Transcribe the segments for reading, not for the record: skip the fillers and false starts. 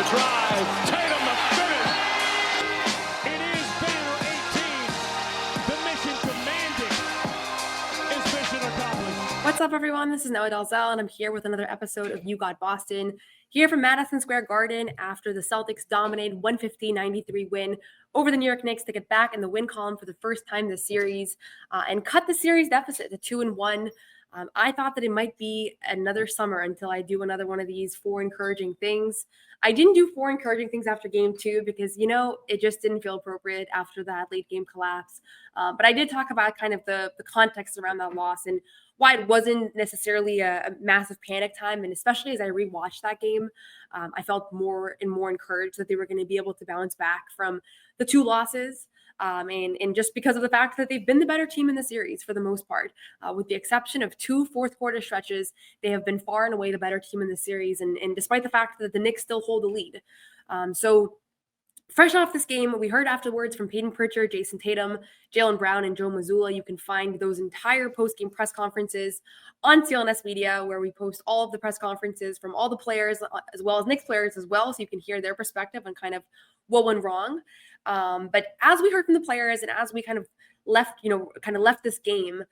drive. Tatum the finish. It is banner 18. The mission commanded is mission accomplished. What's up, everyone? This is Noa Dalzell, and I'm here with another episode of You Got Boston, here from Madison Square Garden after the Celtics dominated 115-93 win over the New York Knicks to get back in the win column for the first time this series and cut the series deficit to 2-1. I thought that it might be another summer until I do another one of these 4 encouraging things. I didn't do 4 encouraging things after game 2 because, it just didn't feel appropriate after that late game collapse. But I did talk about kind of the context around that loss and why it wasn't necessarily a massive panic time. And especially as I rewatched that game, I felt more and more encouraged that they were going to be able to bounce back from the 2 losses. And just because of the fact that they've been the better team in the series for the most part, with the exception of 2 fourth-quarter stretches, they have been far and away the better team in the series. And despite the fact that the Knicks still hold the lead. So fresh off this game, we heard afterwards from Payton Pritchard, Jason Tatum, Jaylen Brown, and Joe Mazzulla. You can find those entire post-game press conferences on CLNS Media, where we post all of the press conferences from all the players, as well as Knicks players as well, so you can hear their perspective on kind of what went wrong. But as we heard from the players and as we kind of left this game,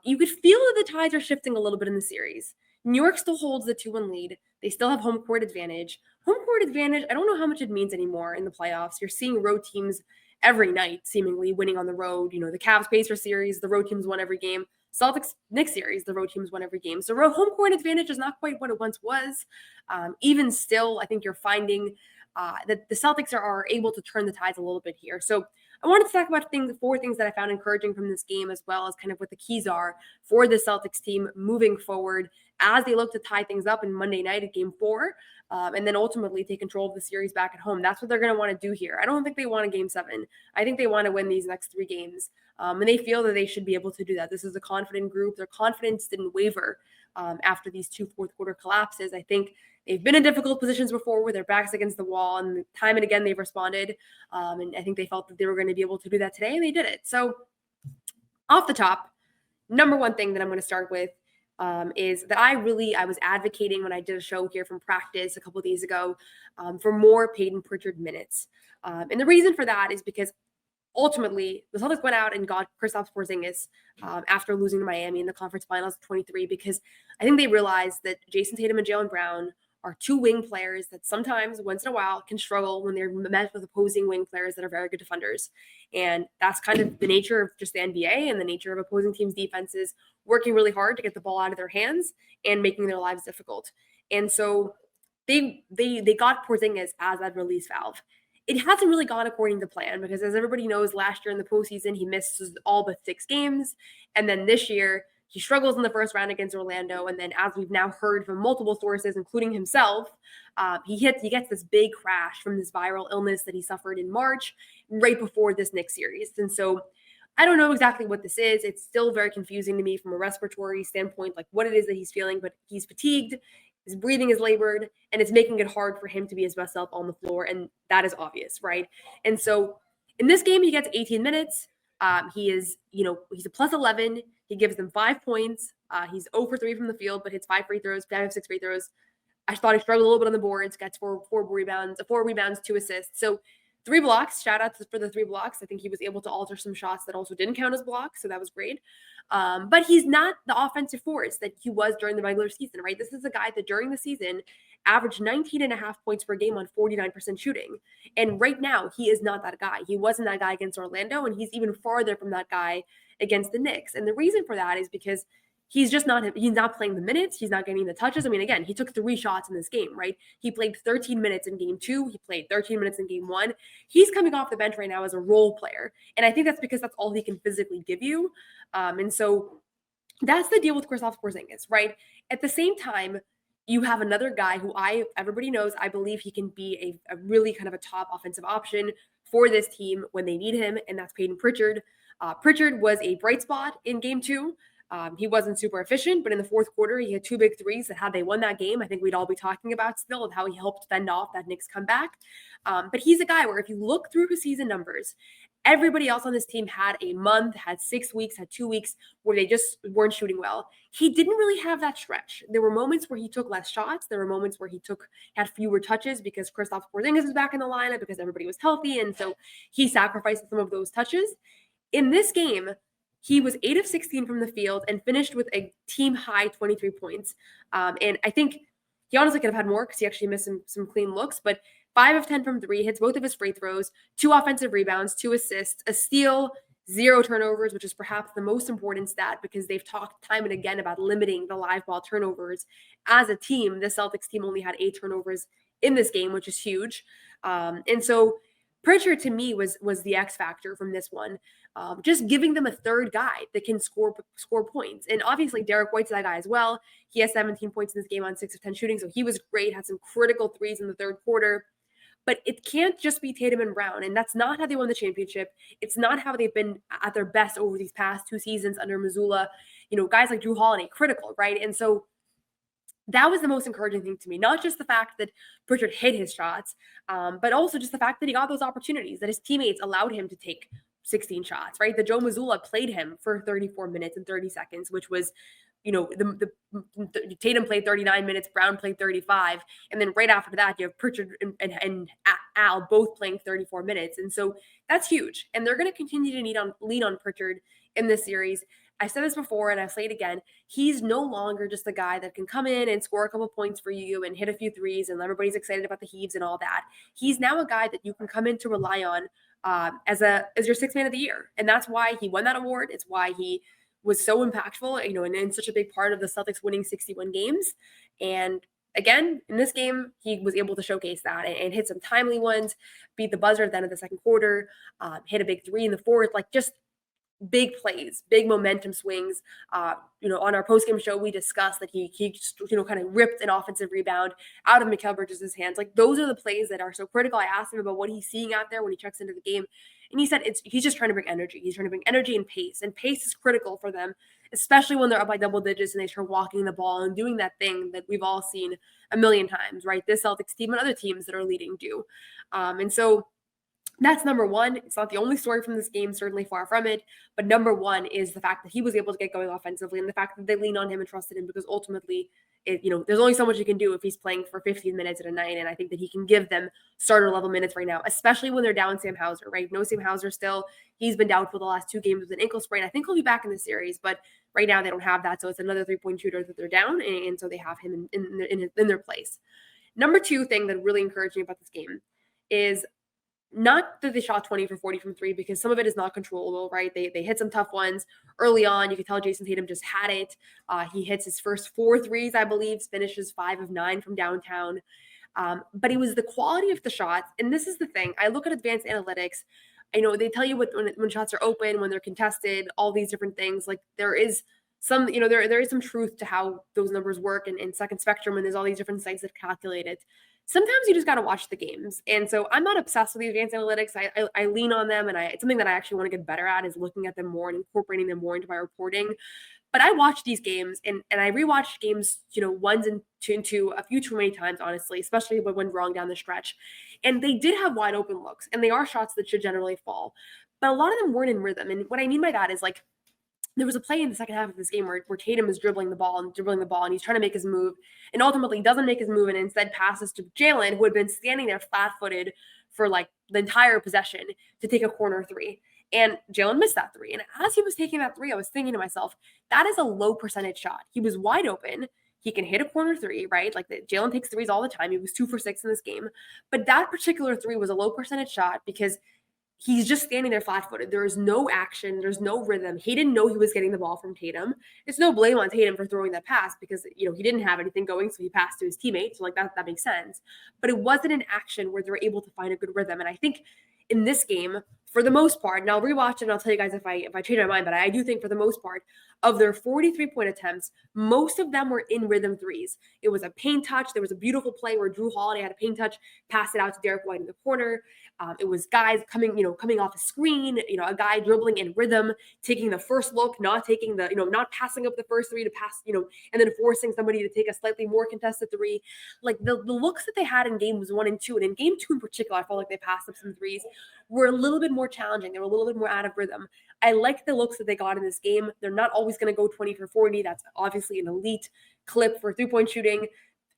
you could feel that the tides are shifting a little bit in the series. New York still holds the 2-1 lead. They still have home court advantage. Home court advantage, I don't know how much it means anymore in the playoffs. You're seeing road teams every night seemingly winning on the road. The Cavs-Pacers series, the road teams won every game. Celtics-Knicks series, the road teams won every game. So home court advantage is not quite what it once was. Even still, I think you're finding that the Celtics are able to turn the tides a little bit here. So I wanted to talk about 4 things that I found encouraging from this game, as well as kind of what the keys are for the Celtics team moving forward as they look to tie things up in Monday night at Game 4, and then ultimately take control of the series back at home. That's what they're going to want to do here. I don't think they want a Game 7. I think they want to win these next 3 games, and they feel that they should be able to do that. This is a confident group. Their confidence didn't waver after these 2 fourth-quarter collapses. I think they've been in difficult positions before with their backs against the wall, and time and again they've responded, and I think they felt that they were going to be able to do that today, and they did it. So off the top, number one thing that I'm going to start with is that I was advocating when I did a show here from practice a couple of days ago for more Payton Pritchard minutes. And the reason for that is because ultimately the Celtics went out and got Kristaps Porzingis after losing to Miami in the conference finals of 23, because I think they realized that Jason Tatum and Jaylen Brown are 2 wing players that sometimes, once in a while, can struggle when they're met with opposing wing players that are very good defenders. And that's kind of the nature of just the NBA and the nature of opposing teams' defenses, working really hard to get the ball out of their hands and making their lives difficult. And so they got Porzingis as that release valve. It hasn't really gone according to plan because, as everybody knows, last year in the postseason, he missed all but 6 games. And then this year, he struggles in the first round against Orlando. And then, as we've now heard from multiple sources, including himself, he gets this big crash from this viral illness that he suffered in March, right before this Knicks series. And so I don't know exactly what this is. It's still very confusing to me from a respiratory standpoint, like what it is that he's feeling, but he's fatigued. His breathing is labored, and it's making it hard for him to be his best self on the floor. And that is obvious, right? And so in this game, he gets 18 minutes. He's a plus 11. He gives them 5 points. He's 0 for 3 from the field, but hits 5 free throws, 5 of 6 free throws. I thought he struggled a little bit on the boards, gets 4 rebounds, 2 assists. So 3 blocks, shout out for the 3 blocks. I think he was able to alter some shots that also didn't count as blocks, so that was great. But he's not the offensive force that he was during the regular season, right? This is a guy that during the season averaged 19.5 points per game on 49% shooting. And right now, he is not that guy. He wasn't that guy against Orlando, and he's even farther from that guy against the Knicks. And the reason for that is because he's not playing the minutes. He's not getting the touches. I mean, again, he took 3 shots in this game, right? He played 13 minutes in game 2. He played 13 minutes in game 1. He's coming off the bench right now as a role player. And I think that's because that's all he can physically give you. And so that's the deal with Kristaps Porzingis, right? At the same time, you have another guy who everybody knows, I believe he can be a really kind of a top offensive option for this team when they need him, and that's Payton Pritchard. Pritchard was a bright spot in game 2. He wasn't super efficient, but in the fourth quarter, he had 2 big threes that had they won that game, I think we'd all be talking about still of how he helped fend off that Knicks comeback. But he's a guy where if you look through his season numbers, Everybody else on this team had a month, had 6 weeks, had 2 weeks where they just weren't shooting well. He didn't really have that stretch. There were moments where he took less shots. There were moments where he had fewer touches because Kristaps Porzingis was back in the lineup because everybody was healthy, and so he sacrificed some of those touches. In this game, he was 8 of 16 from the field and finished with a team high 23 points. And I think he honestly could have had more because he actually missed some clean looks, but 5 of 10 from 3, hits both of his free throws, 2 offensive rebounds, 2 assists, a steal, 0 turnovers, which is perhaps the most important stat because they've talked time and again about limiting the live ball turnovers. As a team, the Celtics team only had 8 turnovers in this game, which is huge. And so Pritchard to me was the X factor from this one, just giving them a third guy that can score points. And obviously Derek White's that guy as well. He has 17 points in this game on 6 of 10 shooting, so he was great, had some critical threes in the third quarter. But it can't just be Tatum and Brown, and that's not how they won the championship. It's not how they've been at their best over these past 2 seasons under Mazzulla. Guys like Jrue Holiday, critical, right? And so that was the most encouraging thing to me. Not just the fact that Pritchard hit his shots, but also just the fact that he got those opportunities, that his teammates allowed him to take 16 shots, right? That Joe Mazzulla played him for 34 minutes and 30 seconds, which was, the Tatum played 39 minutes, Brown played 35. And then right after that, you have Pritchard and Al both playing 34 minutes. And so that's huge. And they're going to continue to lean on Pritchard in this series. I said this before and I'll say it again. He's no longer just the guy that can come in and score a couple points for you and hit a few threes and everybody's excited about the heaves and all that. He's now a guy that you can come in to rely on as your sixth man of the year. And that's why he won that award. It's why he was so impactful, and such a big part of the Celtics winning 61 games. And again, in this game, he was able to showcase that and hit some timely ones, beat the buzzer at the end of the second quarter, hit a big 3 in the fourth, like just big plays, big momentum swings. On our postgame show, we discussed that he just, kind of ripped an offensive rebound out of Mikal Bridges' hands. Like those are the plays that are so critical. I asked him about what he's seeing out there when he checks into the game. And he said he's just trying to bring energy. He's trying to bring energy and pace. And pace is critical for them, especially when they're up by double digits and they start walking the ball and doing that thing that we've all seen a million times, right? This Celtics team and other teams that are leading do. And so that's number one. It's not the only story from this game, certainly far from it. But number one is the fact that he was able to get going offensively and the fact that they leaned on him and trusted him because ultimately, there's only so much he can do if he's playing for 15 minutes at a night. And I think that he can give them starter level minutes right now, especially when they're down Sam Hauser, right? No Sam Hauser still. He's been doubtful the last 2 games with an ankle sprain. I think he'll be back in the series, but right now they don't have that. So it's another 3-point shooter that they're down. And so they have him in their place. Number 2 thing that really encouraged me about this game is not that they shot 20 for 40 from 3 because some of it is not controllable, right? They hit some tough ones early on. You could tell Jason Tatum just had it. He hits his first 4 threes, I believe, finishes 5 of 9 from downtown. But it was the quality of the shots. And this is the thing. I look at advanced analytics. I know they tell you when shots are open, when they're contested, all these different things. Like there is some, there is some truth to how those numbers work in Second Spectrum, and there's all these different sites that calculate it. Sometimes you just got to watch the games. And so I'm not obsessed with the advanced analytics. I lean on them, and it's something that I actually want to get better at is looking at them more and incorporating them more into my reporting. But I watch these games and I rewatched games, ones and two a few too many times, honestly, especially when went wrong down the stretch. And they did have wide open looks, and they are shots that should generally fall. But a lot of them weren't in rhythm. And what I mean by that is like, there was a play in the second half of this game where Tatum is dribbling the ball, and he's trying to make his move, and ultimately doesn't make his move and instead passes to Jalen, who had been standing there flat-footed for like the entire possession to take a corner 3. And Jalen missed that 3. And as he was taking that 3, I was thinking to myself, that is a low percentage shot. He was wide open. He can hit a corner 3, right? Like Jalen takes 3s all the time. He was 2 for 6 in this game. But that particular 3 was a low percentage shot because he's just standing there flat-footed. There is no action. There's no rhythm. He didn't know he was getting the ball from Tatum. It's no blame on Tatum for throwing that pass because, he didn't have anything going, so he passed to his teammate. So, that makes sense. But it wasn't an action where they were able to find a good rhythm. And I think in this game, for the most part, and I'll rewatch it and I'll tell you guys if I change my mind, but I do think for the most part, of their 43-point attempts, most of them were in rhythm 3s. It was a paint touch. There was a beautiful play where Jrue Holiday had a paint touch, passed it out to Derek White in the corner. It was guys coming off a screen, a guy dribbling in rhythm, taking the first look, not taking not passing up the first three to pass, and then forcing somebody to take a slightly more contested three. Like the looks that they had in games 1 and 2, and in game 2 in particular, I felt like they passed up some threes, were a little bit more challenging. They were a little bit more out of rhythm. I like the looks that they got in this game. They're not always going to go 20 for 40. That's obviously an elite clip for three-point shooting.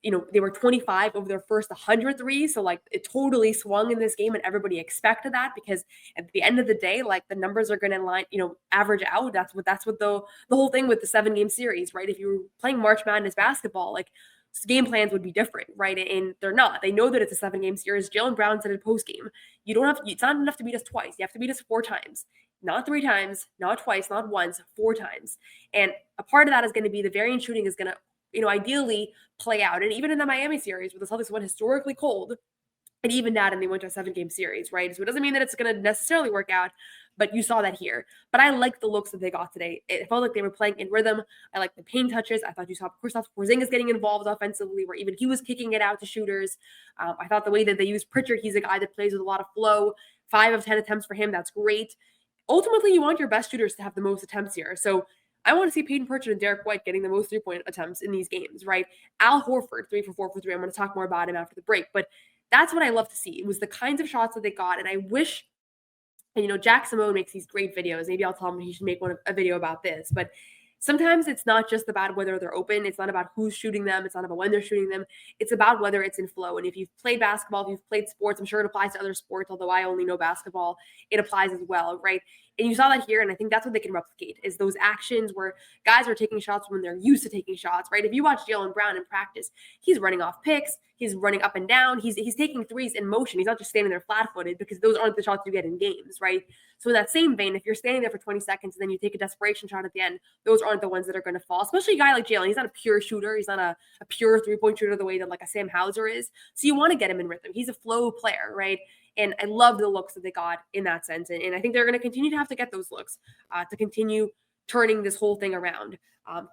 They were 25 over their first 100 threes. So like it totally swung in this game, and everybody expected that, because at the end of the day, like the numbers are going to average out. That's what the whole thing with the 7-game series, right? If you were playing March Madness basketball, like game plans would be different, right? And they're not. They know that it's a 7-game series. Jaylen Brown said it post game. It's not enough to beat us twice. You have to beat us 4 times. Not 3 times, not twice, not once, 4 times. And a part of that is going to be the variant shooting is going to ideally play out. And even in the Miami series, where the Celtics went historically cold, and even that, and they went to a 7-game series, right? So it doesn't mean that it's going to necessarily work out, but you saw that here. But I like the looks that they got today. It felt like they were playing in rhythm. I like the paint touches. I thought you saw Kristaps Porzingis getting involved offensively, where even he was kicking it out to shooters. I thought the way that they used Pritchard, he's a guy that plays with a lot of flow. 5 of 10 attempts for him. That's great. Ultimately, you want your best shooters to have the most attempts here. So I want to see Payton Pritchard and Derek White getting the most 3-point attempts in these games, right? Al Horford, 3 for 4 for 3. I'm going to talk more about him after the break, but that's what I love to see. It was the kinds of shots that they got, and I wish, and Jack Simone makes these great videos. Maybe I'll tell him he should make a video about this, but sometimes it's not just about whether they're open. It's not about who's shooting them. It's not about when they're shooting them. It's about whether it's in flow. And if you've played basketball, if you've played sports, I'm sure it applies to other sports, although I only know basketball, it applies as well, right? And you saw that here, and I think that's what they can replicate, is those actions where guys are taking shots when they're used to taking shots, right? If you watch Jaylen Brown in practice, he's running off picks, he's running up and down, he's taking threes in motion. He's not just standing there flat-footed, because those aren't the shots you get in games, right? So in that same vein, if you're standing there for 20 seconds and then you take a desperation shot at the end, those aren't the ones that are going to fall, especially a guy like Jaylen. He's not a pure shooter. He's not a pure three-point shooter the way that like a Sam Hauser is. So you want to get him in rhythm. He's a flow player, right? And I love the looks that they got in that sense. And I think they're going to continue to have to get those looks to continue turning this whole thing around.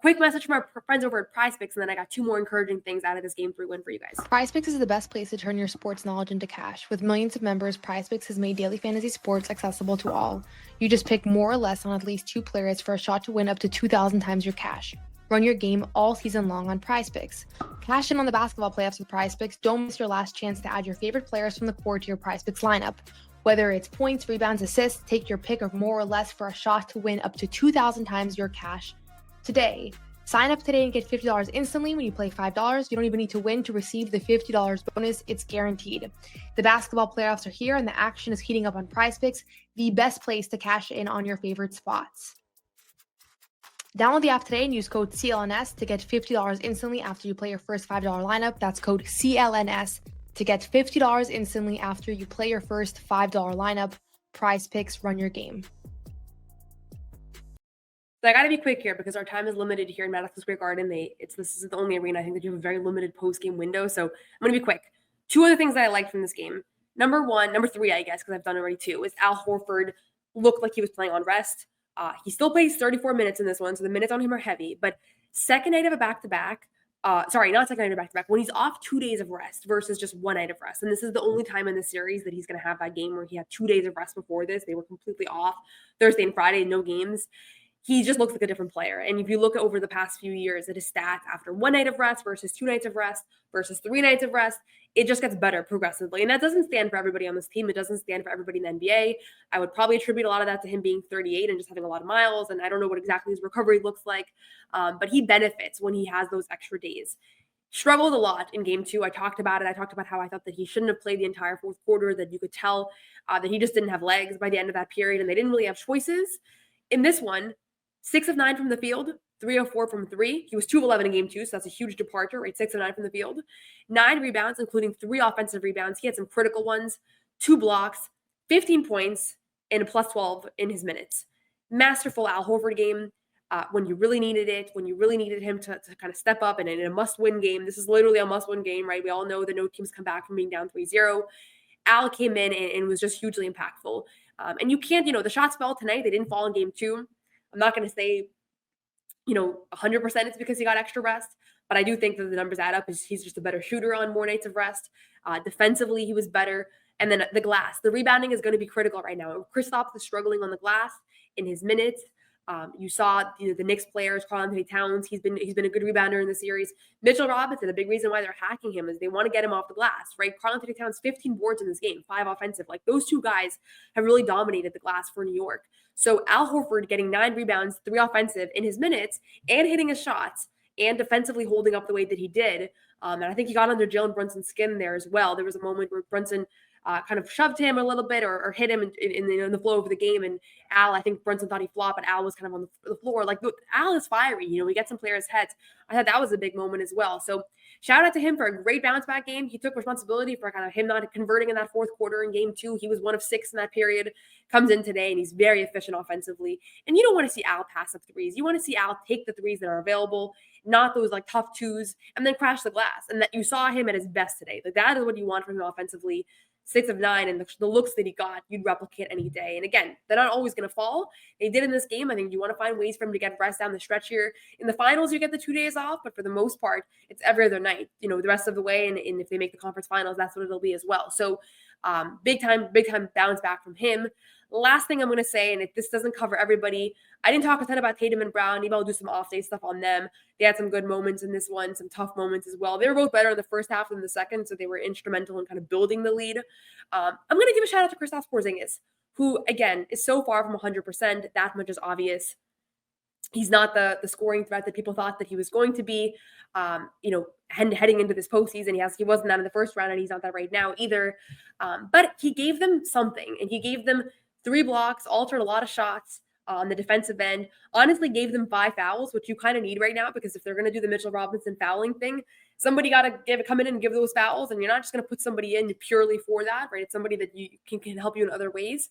Quick message from our friends over at PrizePicks, and then I got 2 more encouraging things out of this Game 3 win for you guys. PrizePicks is the best place to turn your sports knowledge into cash. With millions of members, PrizePicks has made daily fantasy sports accessible to all. You just pick more or less on at least 2 players for a shot to win up to 2,000 times your cash. Run your game all season long on PrizePicks. Cash in on the basketball playoffs with PrizePicks. Don't miss your last chance to add your favorite players from the core to your PrizePicks lineup. Whether it's points, rebounds, assists, take your pick of more or less for a shot to win up to 2,000 times your cash today. Sign up today and get $50 instantly when you play $5. You don't even need to win to receive the $50 bonus. It's guaranteed. The basketball playoffs are here, and the action is heating up on PrizePicks, the best place to cash in on your favorite spots. Download the app today and use code CLNS to get $50 instantly after you play your first $5 lineup. That's code CLNS to get $50 instantly after you play your first $5 lineup. PrizePicks, run your game. So I got to be quick here because our time is limited here in Madison Square Garden. This is the only arena I think that you have a very limited post-game window. So I'm going to be quick. 2 other things that I liked from this game. Number 3, I guess, because I've done already 2, is Al Horford looked like he was playing on rest. He still plays 34 minutes in this one, so the minutes on him are heavy. But second night of a back-to-back, not second night of a back-to-back, when he's off 2 days of rest versus just 1 night of rest. And this is the only time in the series that he's going to have that game where he had 2 days of rest before this. They were completely off Thursday and Friday, no games. He just looks like a different player. And if you look over the past few years at his stats after 1 night of rest versus 2 nights of rest versus 3 nights of rest, it just gets better progressively. And that doesn't stand for everybody on this team. It doesn't stand for everybody in the NBA. I would probably attribute a lot of that to him being 38 and just having a lot of miles. And I don't know what exactly his recovery looks like, but he benefits when he has those extra days. Struggled a lot in game 2. I talked about it. I talked about how I thought that he shouldn't have played the entire fourth quarter, that you could tell that he just didn't have legs by the end of that period, and they didn't really have choices. In this one, 6 of 9 from the field, 3 of 4 from 3. He was 2 of 11 in game 2, so that's a huge departure, right? 6 of 9 from the field. 9 rebounds, including 3 offensive rebounds. He had some critical ones, 2 blocks, 15 points, and a plus 12 in his minutes. Masterful Al Horford game when you really needed it, when you really needed him to kind of step up, and in a must-win game. This is literally a must-win game, right? We all know that no teams come back from being down 3-0. Al came in and was just hugely impactful. And you can't, the shots fell tonight. They didn't fall in game 2. I'm not going to say, 100% it's because he got extra rest, but I do think that the numbers add up. He's just a better shooter on more nights of rest. Defensively, he was better. And then the glass. The rebounding is going to be critical right now. Kristaps is struggling on the glass in his minutes. You saw the Knicks players, Karl-Anthony Towns. He's been a good rebounder in the series. Mitchell Robinson, the big reason why they're hacking him is they want to get him off the glass, right? Karl-Anthony Towns, 15 boards in this game, 5 offensive. Like, those two guys have really dominated the glass for New York. So Al Horford getting 9 rebounds, 3 offensive in his minutes, and hitting his shots, and defensively holding up the way that he did. And I think he got under Jalen Brunson's skin there as well. There was a moment where Brunson kind of shoved him a little bit or hit him in the flow of the game. And Al, I think Brunson thought he flopped, but Al was kind of on the floor. Like, look, Al is fiery. We get some players' heads. I thought that was a big moment as well. So shout out to him for a great bounce back game. He took responsibility for kind of him not converting in that fourth quarter in game 2. He was 1 of 6 in that period. Comes in today and he's very efficient offensively. And you don't want to see Al pass up threes. You want to see Al take the threes that are available, not those like tough twos, and then crash the glass. And that you saw him at his best today. Like, that is what you want from him offensively. 6 of 9, and the looks that he got, you'd replicate any day. And again, they're not always going to fall. They did in this game. I think you want to find ways for him to get rest down the stretch here. In the finals, you get the 2 days off, but for the most part, it's every other night, the rest of the way. And if they make the conference finals, that's what it'll be as well. So big time bounce back from him. Last thing I'm going to say, and if this doesn't cover everybody, I didn't talk a ton about Tatum and Brown. Maybe I'll do some off-day stuff on them. They had some good moments in this one, some tough moments as well. They were both better in the first half than the second, so they were instrumental in kind of building the lead. I'm going to give a shout-out to Kristaps Porzingis, who, again, is so far from 100%. That much is obvious. He's not the scoring threat that people thought that he was going to be, heading into this postseason. He wasn't that in the first round, and he's not that right now either. But he gave them something, and he gave them 3 blocks, altered a lot of shots on the defensive end, honestly gave them 5 fouls, which you kind of need right now, because if they're going to do the Mitchell Robinson fouling thing, somebody got to come in and give those fouls, and you're not just going to put somebody in purely for that, right? It's somebody that you can help you in other ways.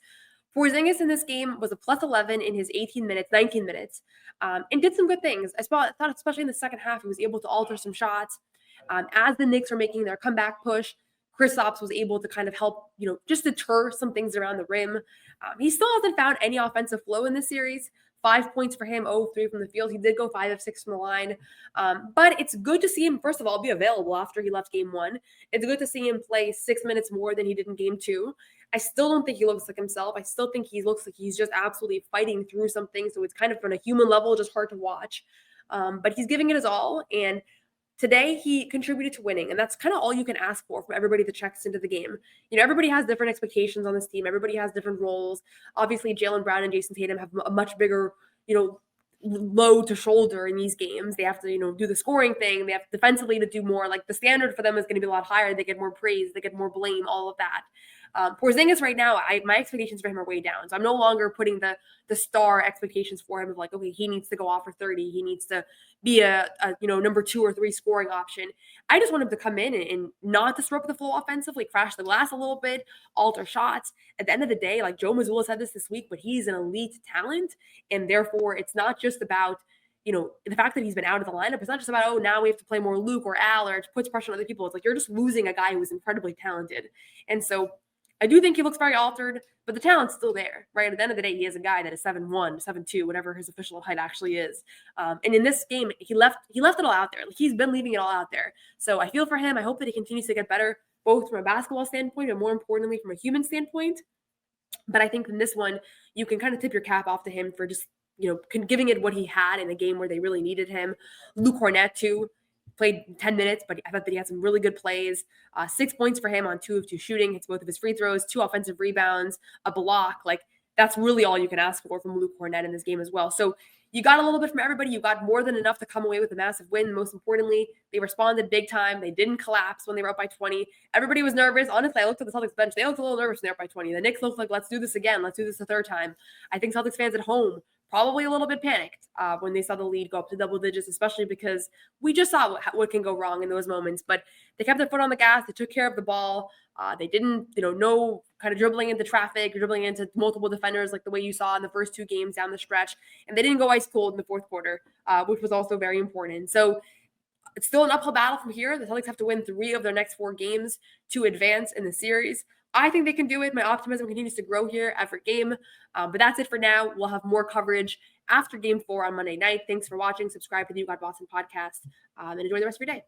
Porzingis in this game was a plus 11 in his 19 minutes, and did some good things. I thought, especially in the second half, he was able to alter some shots. As the Knicks are making their comeback push, Kristaps was able to kind of help, just deter some things around the rim. He still hasn't found any offensive flow in this series. 5 points for him, 0 of 3 from the field. He did go 5 of 6 from the line. But it's good to see him, first of all, be available after he left game 1. It's good to see him play 6 minutes more than he did in game 2. I still don't think he looks like himself. I still think he looks like he's just absolutely fighting through something. So it's kind of on a human level, just hard to watch. But he's giving it his all. And today, he contributed to winning, and that's kind of all you can ask for from everybody that checks into the game. Everybody has different expectations on this team. Everybody has different roles. Obviously, Jaylen Brown and Jason Tatum have a much bigger, load to shoulder in these games. They have to, do the scoring thing. They have defensively to do more. Like, the standard for them is going to be a lot higher. They get more praise. They get more blame, all of that. Porzingis right now, my expectations for him are way down. So I'm no longer putting the star expectations for him of like, okay, he needs to go off for 30. He needs to be a number 2 or 3 scoring option. I just want him to come in and not disrupt the flow offensively, crash the glass a little bit, alter shots. At the end of the day, like Joe Mazzulla said this week, but he's an elite talent. And therefore, it's not just about the fact that he's been out of the lineup. It's not just about, now we have to play more Luke or Al, or it puts pressure on other people. It's like you're just losing a guy who is incredibly talented. And so I do think he looks very altered, but the talent's still there, right? At the end of the day, he is a guy that is 7'1", 7'2", whatever his official height actually is. And in this game, he left it all out there. Like, he's been leaving it all out there. So I feel for him. I hope that he continues to get better, both from a basketball standpoint, and more importantly, from a human standpoint. But I think in this one, you can kind of tip your cap off to him for just, giving it what he had in a game where they really needed him. Luke Kornet, too. Played 10 minutes, but I thought that he had some really good plays. 6 points for him on 2 of 2 shooting. Hits both of his free throws, 2 offensive rebounds, a block. Like, that's really all you can ask for from Luke Kornet in this game as well. So you got a little bit from everybody. You got more than enough to come away with a massive win. Most importantly, they responded big time. They didn't collapse when they were up by 20. Everybody was nervous. Honestly, I looked at the Celtics bench. They looked a little nervous when they were up by 20. The Knicks looked like, let's do this again. Let's do this a third time. I think Celtics fans at home probably a little bit panicked when they saw the lead go up to double digits, especially because we just saw what can go wrong in those moments. But they kept their foot on the gas. They took care of the ball. They didn't, no kind of dribbling into traffic, dribbling into multiple defenders like the way you saw in the first 2 games down the stretch. And they didn't go ice cold in the fourth quarter, which was also very important. So it's still an uphill battle from here. The Celtics have to win 3 of their next 4 games to advance in the series. I think they can do it. My optimism continues to grow here every game. But that's it for now. We'll have more coverage after game 4 on Monday night. Thanks for watching. Subscribe to the You Got Boston podcast and enjoy the rest of your day.